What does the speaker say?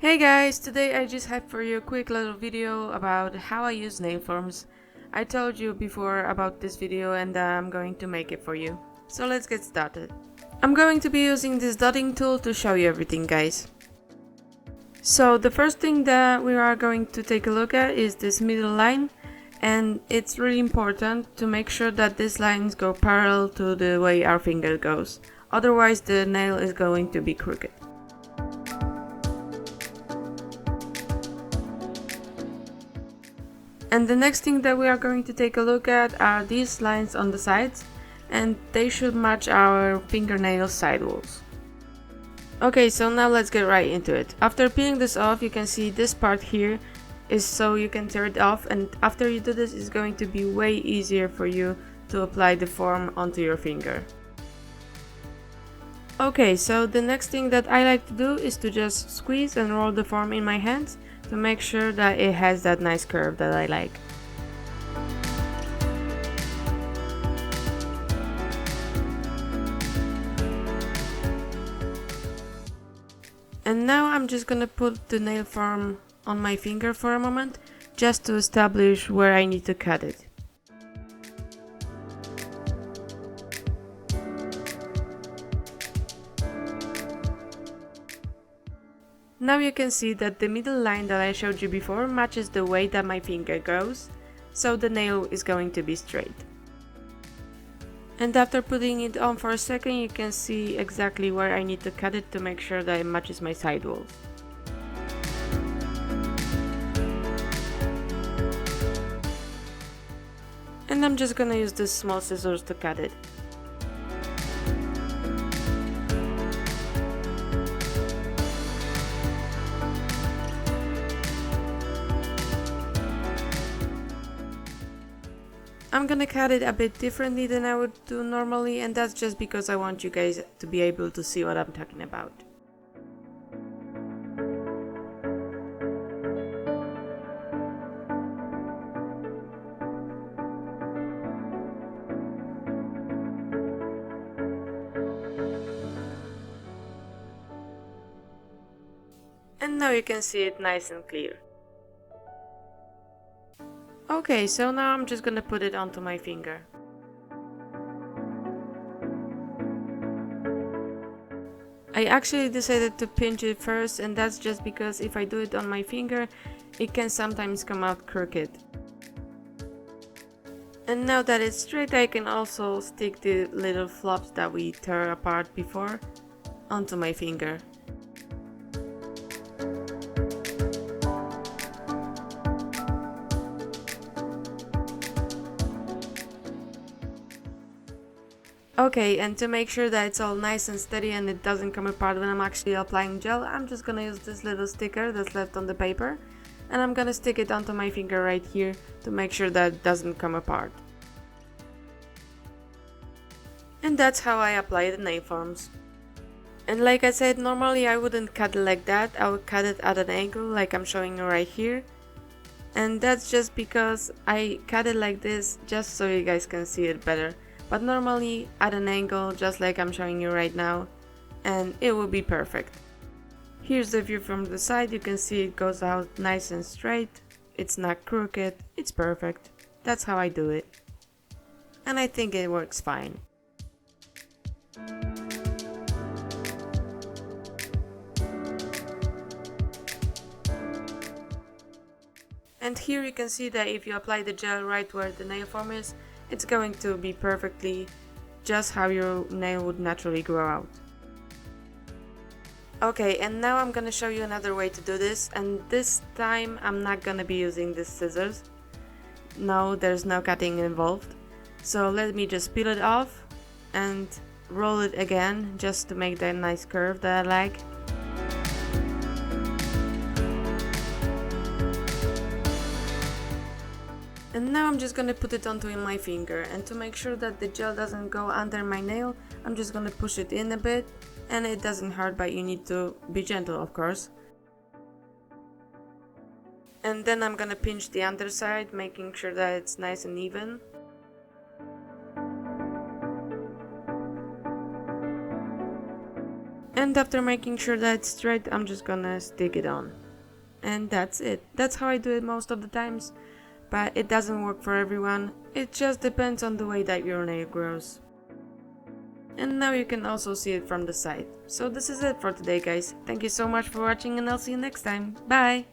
Hey guys, today I just have for you a quick little video about how I use nail forms. I told you before about this video and I'm going to make it for you. So let's get started. I'm going to be using this dotting tool to show you everything, guys. So the first thing that we are going to take a look at is this middle line, and it's really important to make sure that these lines go parallel to the way our finger goes. Otherwise the nail is going to be crooked. And the next thing that we are going to take a look at are these lines on the sides, and they should match our fingernail side walls. Okay, so now let's get right into it. After peeling this off, you can see this part here is so you can tear it off, and after you do this, it's going to be way easier for you to apply the form onto your finger. Okay, so the next thing that I like to do is to just squeeze and roll the form in my hands to make sure that it has that nice curve that I like. And now I'm just gonna put the nail form on my finger for a moment, just to establish where I need to cut it. Now you can see that the middle line that I showed you before matches the way that my finger goes, so the nail is going to be straight. And after putting it on for a second, you can see exactly where I need to cut it to make sure that it matches my side walls. And I'm just gonna use this small scissors to cut it. I'm gonna cut it a bit differently than I would do normally, and that's just because I want you guys to be able to see what I'm talking about. And now you can see it nice and clear. Okay, so now I'm just gonna put it onto my finger. I actually decided to pinch it first, and that's just because if I do it on my finger, it can sometimes come out crooked. And now that it's straight, I can also stick the little flops that we tore apart before onto my finger. Okay, and to make sure that it's all nice and steady and it doesn't come apart when I'm actually applying gel, I'm just gonna use this little sticker that's left on the paper, and I'm gonna stick it onto my finger right here to make sure that it doesn't come apart. And that's how I apply the nail forms. And like I said, normally I wouldn't cut it like that, I would cut it at an angle like I'm showing you right here. And that's just because I cut it like this just so you guys can see it better. But normally at an angle, just like I'm showing you right now, and it will be perfect. Here's the view from the side. You can see it goes out nice and straight, it's not crooked, it's perfect. That's how I do it, and I think it works fine. And here you can see that if you apply the gel right where the nail form is, it's going to be perfectly just how your nail would naturally grow out. Okay, and now I'm gonna show you another way to do this, and this time I'm not gonna be using these scissors. No, there's no cutting involved. So let me just peel it off and roll it again just to make that nice curve that I like. And now I'm just gonna put it onto my finger, and to make sure that the gel doesn't go under my nail, I'm just gonna push it in a bit, and it doesn't hurt, but you need to be gentle, of course. And then I'm gonna pinch the underside, making sure that it's nice and even. And after making sure that it's straight, I'm just gonna stick it on. And that's it. That's how I do it most of the times, but it doesn't work for everyone. It just depends on the way that your nail grows. And now you can also see it from the side. So this is it for today, guys. Thank you so much for watching, and I'll see you next time. Bye!